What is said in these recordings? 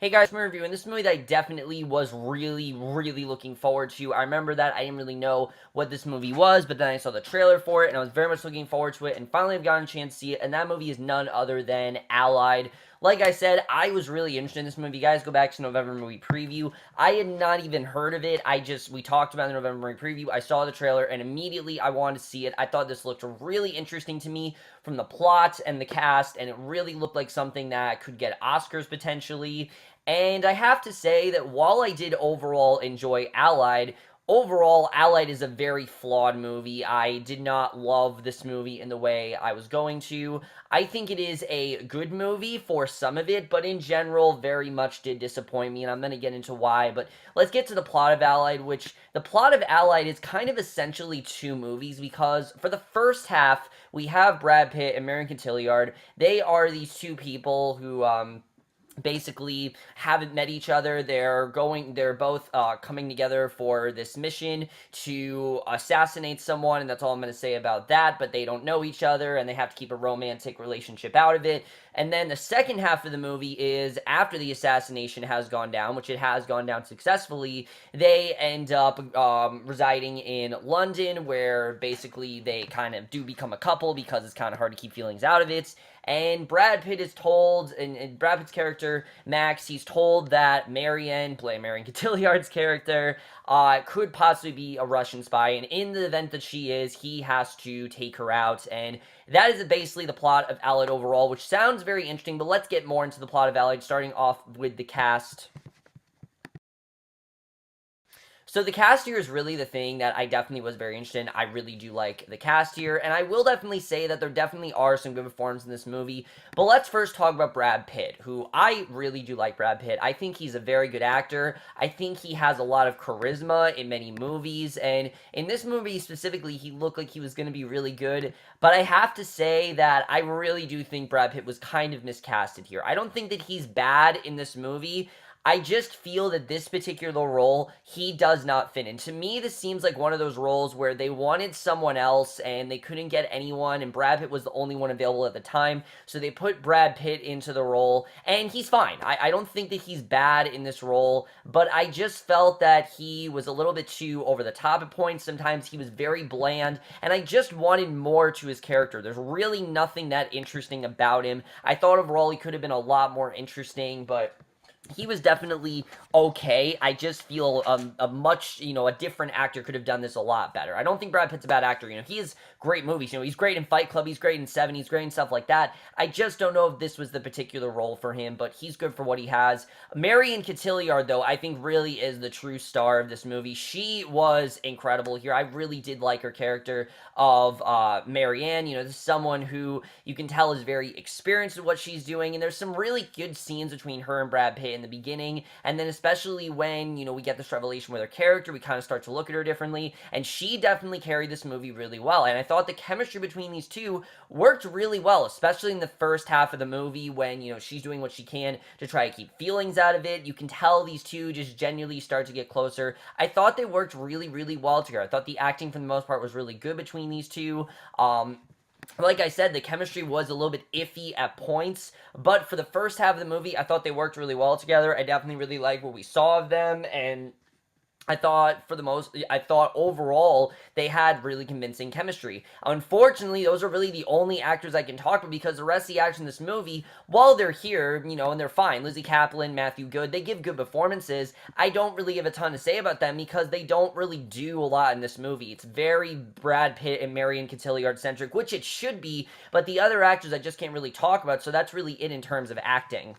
Hey guys, I'm reviewing this movie that I definitely was really looking forward to. I remember that I didn't really know what this movie was, but then I saw the trailer for it, and I was very much looking forward to it, and finally I've gotten a chance to see it, and that movie is none other than Allied. Like I said, I was really interested in this movie. You guys, go back to November movie preview. I had not even heard of it. We talked about the November movie preview. I saw the trailer, and immediately I wanted to see it. I thought this looked really interesting to me from the plot and the cast, and it really looked like something that could get Oscars potentially. And I have to say that while I did overall enjoy Allied, overall, Allied is a very flawed movie. I did not love this movie in the way I was going to. I think it is a good movie for some of it, but in general, very much did disappoint me, and I'm going to get into why. But let's get to the plot of Allied, which the plot of Allied is kind of essentially two movies, because for the first half, we have Brad Pitt and Marion Cotillard. They are these two people who, basically haven't met each other. They're both coming together for this mission to assassinate someone, and that's all I'm going to say about that. But they don't know each other, and they have to keep a romantic relationship out of it. And then the second half of the movie is after the assassination has gone down, which it has gone down successfully. They end up residing in London, where basically they kind of do become a couple because it's kind of hard to keep feelings out of it. And Brad Pitt is told, and Brad Pitt's character, Max, he's told that Marion, playing Marion Cotillard's character, could possibly be a Russian spy, and in the event that she is, he has to take her out, and that is basically the plot of Allied overall, which sounds very interesting, but let's get more into the plot of Allied, starting off with the cast. So the cast here is really the thing that I definitely was very interested in. I really do like the cast here, and I will definitely say that there definitely are some good performances in this movie. But let's first talk about Brad Pitt, who I really do like Brad Pitt. I think he's a very good actor. I think he has a lot of charisma in many movies, and in this movie specifically, he looked like he was going to be really good. But I have to say that I really do think Brad Pitt was kind of miscasted here. I don't think that he's bad in this movie. I just feel that this particular role, he does not fit in. To me, this seems like one of those roles where they wanted someone else and they couldn't get anyone, and Brad Pitt was the only one available at the time, so they put Brad Pitt into the role, and he's fine. I don't think that he's bad in this role, but I just felt that he was a little bit too over the top at points. Sometimes he was very bland, and I just wanted more to his character. There's really nothing that interesting about him. I thought overall he could have been a lot more interesting, but he was definitely okay. I just feel a different actor could have done this a lot better. I don't think Brad Pitt's a bad actor. He has great movies. He's great in Fight Club, he's great in Seven, he's great in stuff like that. I just don't know if this was the particular role for him, but he's good for what he has. Marion Cotillard, though, I think really is the true star of this movie. She was incredible here. I really did like her character of Marianne. This is someone who you can tell is very experienced in what she's doing, and there's some really good scenes between her and Brad Pitt in the beginning, and then especially when, we get this revelation with her character, we kind of start to look at her differently, and she definitely carried this movie really well, and I thought the chemistry between these two worked really well, especially in the first half of the movie when, she's doing what she can to try to keep feelings out of it. You can tell these two just genuinely start to get closer. I thought they worked really well together. I thought the acting for the most part was really good between these two. Like I said, the chemistry was a little bit iffy at points, but for the first half of the movie, I thought they worked really well together. I definitely really liked what we saw of them, and I thought overall they had really convincing chemistry. Unfortunately, those are really the only actors I can talk about, because the rest of the actors in this movie, while they're here, and they're fine. Lizzy, Caplan, Matthew Good, they give good performances. I don't really have a ton to say about them because they don't really do a lot in this movie. It's very Brad Pitt and Marion Cotillard centric, which it should be, but the other actors I just can't really talk about, so that's really it in terms of acting.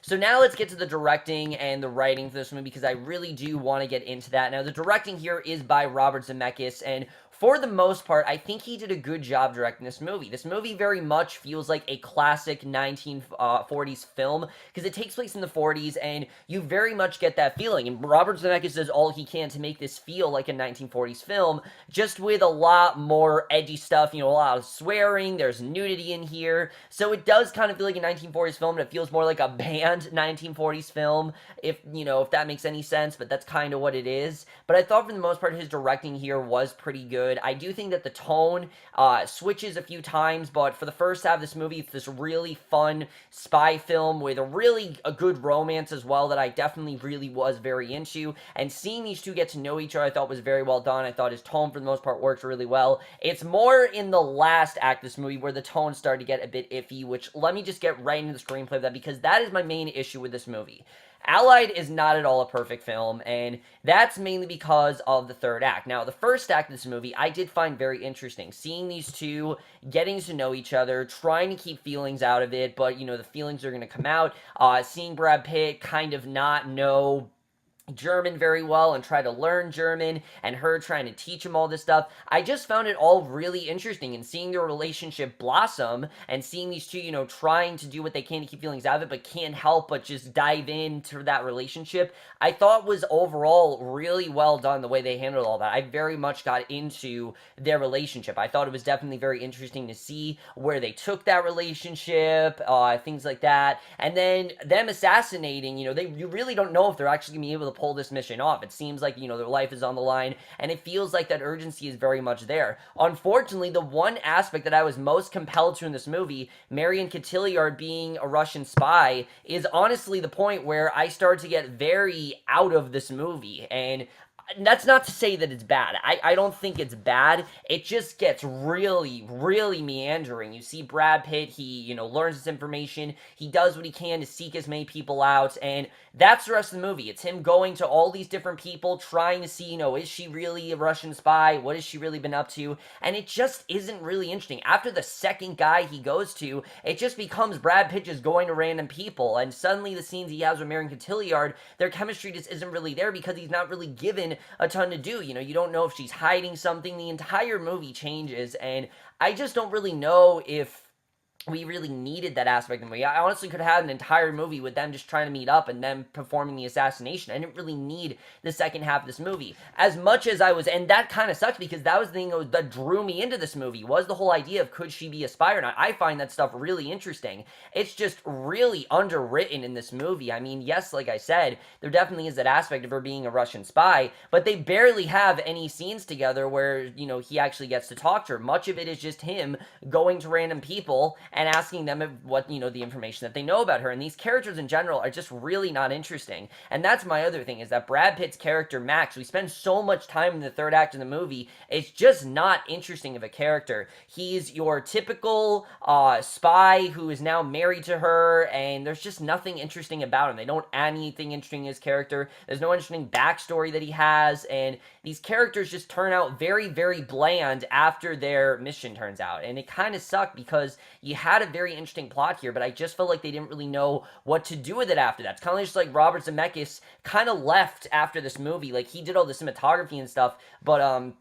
So now let's get to the directing and the writing for this movie, because I really do want to get into that. Now, the directing here is by Robert Zemeckis, and for the most part, I think he did a good job directing this movie. This movie very much feels like a classic 1940s film, because it takes place in the 40s, and you very much get that feeling. And Robert Zemeckis does all he can to make this feel like a 1940s film, just with a lot more edgy stuff, a lot of swearing, there's nudity in here, so it does kind of feel like a 1940s film, and it feels more like a banned 1940s film, if that makes any sense, but that's kind of what it is. But I thought for the most part his directing here was pretty good. good. I do think that the tone switches a few times, but for the first half of this movie, it's this really fun spy film with a good romance as well that I definitely really was very into. And seeing these two get to know each other, I thought was very well done. I thought his tone for the most part works really well. It's more in the last act of this movie where the tone started to get a bit iffy, which let me just get right into the screenplay of that, because that is my main issue with this movie. Allied is not at all a perfect film, and that's mainly because of the third act. Now, the first act of this movie, I did find very interesting. Seeing these two getting to know each other, trying to keep feelings out of it, but, the feelings are going to come out. Seeing Brad Pitt kind of not know German very well and try to learn German, and her trying to teach him all this stuff. I just found it all really interesting, and seeing their relationship blossom and seeing these two, trying to do what they can to keep feelings out of it, but can't help but just dive into that relationship, I thought was overall really well done the way they handled all that. I very much got into their relationship. I thought it was definitely very interesting to see where they took that relationship, things like that, and then them assassinating, you really don't know if they're actually going to be able to pull this mission off. It seems like, their life is on the line, and it feels like that urgency is very much there. Unfortunately, the one aspect that I was most compelled to in this movie, Marion Cotillard being a Russian spy, is honestly the point where I started to get very out of this movie, and that's not to say that it's bad. I don't think it's bad. It just gets really, really meandering. You see Brad Pitt, he, learns this information. He does what he can to seek as many people out, and that's the rest of the movie. It's him going to all these different people, trying to see, is she really a Russian spy? What has she really been up to? And it just isn't really interesting. After the second guy he goes to, it just becomes Brad Pitt just going to random people, and suddenly the scenes he has with Marion Cotillard, their chemistry just isn't really there because he's not really given a ton to do. You don't know if she's hiding something. The entire movie changes, and I just don't really know if we really needed that aspect of the movie. I honestly could have had an entire movie with them just trying to meet up and them performing the assassination. I didn't really need the second half of this movie. As much as I was, and that kind of sucks because that was the thing that drew me into this movie, was the whole idea of could she be a spy or not. I find that stuff really interesting. It's just really underwritten in this movie. I mean, yes, like I said, there definitely is that aspect of her being a Russian spy, but they barely have any scenes together where, he actually gets to talk to her. Much of it is just him going to random people and asking them what, the information that they know about her. And these characters in general are just really not interesting. And that's my other thing, is that Brad Pitt's character, Max, we spend so much time in the third act of the movie, it's just not interesting of a character. He's your typical spy who is now married to her, and there's just nothing interesting about him. They don't add anything interesting in his character. There's no interesting backstory that he has, and these characters just turn out very, very bland after their mission turns out. And it kind of sucked because you had a very interesting plot here, but I just felt like they didn't really know what to do with it after that. It's kind of just like Robert Zemeckis kind of left after this movie. Like, he did all the cinematography and stuff, but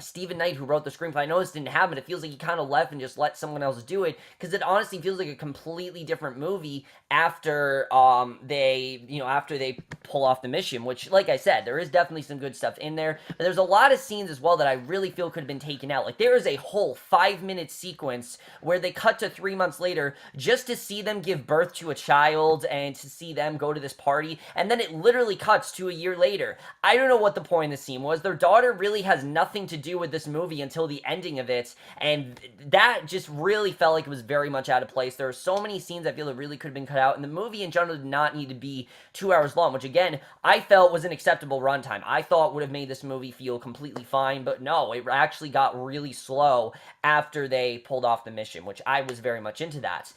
Stephen Knight, who wrote the screenplay, I know this didn't happen. It feels like he kind of left and just let someone else do it, because it honestly feels like a completely different movie after after they pull off the mission. Which, like I said, there is definitely some good stuff in there, but there's a lot of scenes as well that I really feel could have been taken out. Like, there is a whole 5-minute sequence where they cut to 3 months later just to see them give birth to a child and to see them go to this party, and then it literally cuts to a year later. I don't know what the point of the scene was. Their daughter really has nothing to do with this movie until the ending of it, and that just really felt like it was very much out of place. There are so many scenes I feel that really could have been cut out, and the movie in general did not need to be 2 hours long, which again, I felt was an acceptable runtime. I thought would have made this movie feel completely fine, but no, it actually got really slow after they pulled off the mission, which I was very much into that.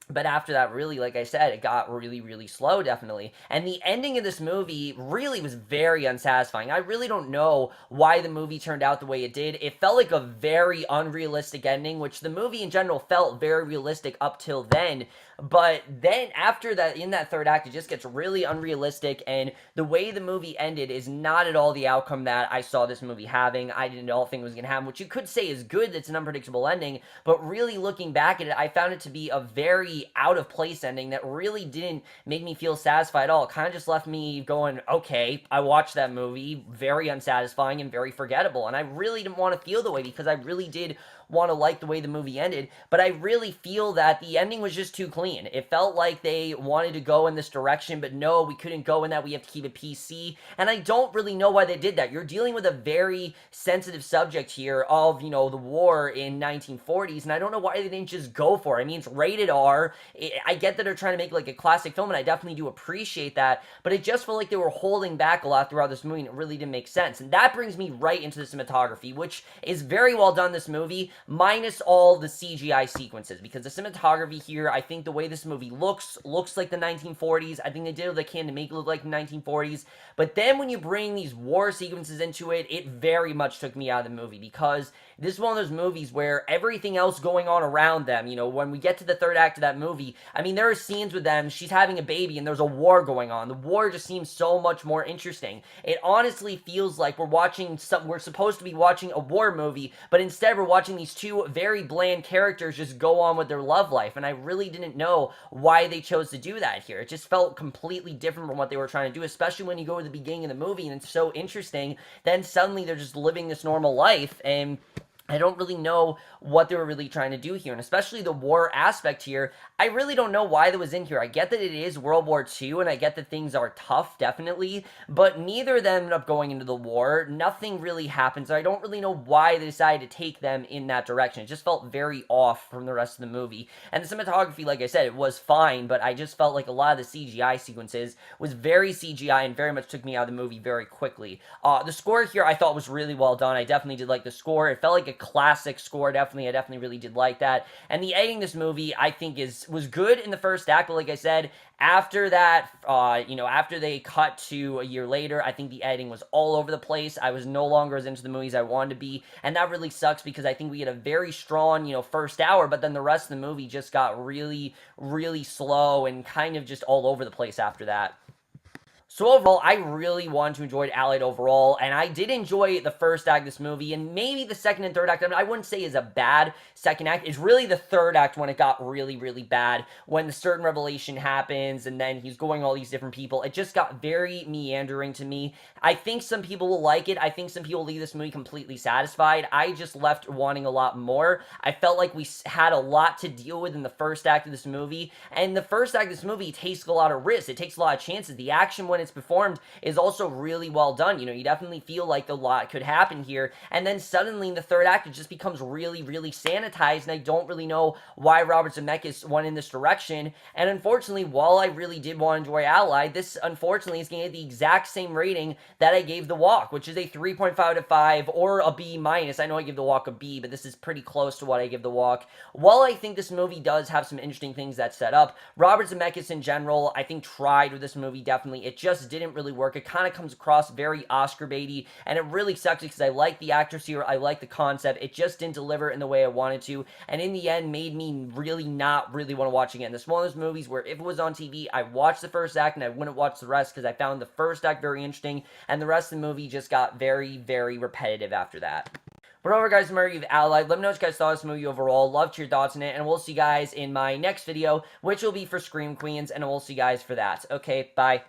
But after that, really, like I said, it got really, really slow, definitely. And the ending of this movie really was very unsatisfying. I really don't know why the movie turned out the way it did. It felt like a very unrealistic ending, which the movie in general felt very realistic up till then. But then after that, in that third act, it just gets really unrealistic, and the way the movie ended is not at all the outcome that I saw this movie having. I didn't all think it was going to happen, which you could say is good. It's an unpredictable ending, but really looking back at it, I found it to be a very out-of-place ending that really didn't make me feel satisfied at all. It kind of just left me going, okay, I watched that movie, very unsatisfying and very forgettable, and I really didn't want to feel the way, because I really did want to like the way the movie ended, but I really feel that the ending was just too clean. It felt like they wanted to go in this direction, but no, we couldn't go in that. We have to keep it PC, and I don't really know why they did that. You're dealing with a very sensitive subject here of, the war in 1940s, and I don't know why they didn't just go for it. I mean, it's rated R. I get that they're trying to make like a classic film, and I definitely do appreciate that, but it just felt like they were holding back a lot throughout this movie, and it really didn't make sense. And that brings me right into the cinematography, which is very well done this movie, minus all the CGI sequences, because the cinematography here, I think the way this movie looks like the 1940s. I think they did what they can to make it look like the 1940s, but then when you bring these war sequences into it, it very much took me out of the movie, because this is one of those movies where everything else going on around them, when we get to the third act of that movie, I mean, there are scenes with them, she's having a baby, and there's a war going on. The war just seems so much more interesting. It honestly feels like we're supposed to be watching a war movie, but instead we're watching these two very bland characters just go on with their love life, and I really didn't know why they chose to do that here. It just felt completely different from what they were trying to do, especially when you go to the beginning of the movie, and it's so interesting, then suddenly they're just living this normal life, and I don't really know what they were really trying to do here, and especially the war aspect here, I really don't know why that was in here. I get that it is World War II, and I get that things are tough, definitely, but neither of them ended up going into the war. Nothing really happens, so I don't really know why they decided to take them in that direction. It just felt very off from the rest of the movie, and the cinematography, like I said, it was fine, but I just felt like a lot of the CGI sequences was very CGI and very much took me out of the movie very quickly. The score here I thought was really well done. I definitely did like the score. It felt like a classic score, definitely. I definitely really did like that. And the editing this movie, I think, was good in the first act, but like I said, after that, after they cut to a year later, I think the editing was all over the place. I was no longer as into the movies I wanted to be, and that really sucks because I think we had a very strong, first hour, but then the rest of the movie just got really, really slow and kind of just all over the place after that. So overall, I really wanted to enjoy Allied overall, and I did enjoy the first act of this movie, and maybe the second and third act. I wouldn't say is a bad second act. It's really the third act when it got really, really bad, when the certain revelation happens, and then he's going all these different people. It just got very meandering to me. I think some people will like it. I think some people leave this movie completely satisfied. I just left wanting a lot more. I felt like we had a lot to deal with in the first act of this movie, and the first act of this movie takes a lot of risks. It takes a lot of chances. The action when it's performed is also really well done. You definitely feel like a lot could happen here, and then suddenly in the third act it just becomes really, really sanitized, and I don't really know why Robert Zemeckis went in this direction. And unfortunately, while I really did want to enjoy Allied, this unfortunately is going to get the exact same rating that I gave The Walk, which is a 3.5 out of 5 or a B minus. I know I give The Walk a B, but this is pretty close to what I give The Walk. While I think this movie does have some interesting things that set up, Robert Zemeckis in general, I think, tried with this movie. Definitely, it just didn't really work. It kind of comes across very Oscar baity, and it really sucks because I like the actors here, I like the concept. It just didn't deliver in the way I wanted to, and in the end made me really not really want to watch again. This is one of those movies where if it was on TV, I watched the first act and I wouldn't watch the rest because I found the first act very interesting, and the rest of the movie just got very, very repetitive after that. But overall, guys, I'm review of Allied. Let me know what you guys thought of this movie overall. Love to hear your thoughts on it, and we'll see you guys in my next video, which will be for Scream Queens, and we'll see you guys for that. Okay, bye.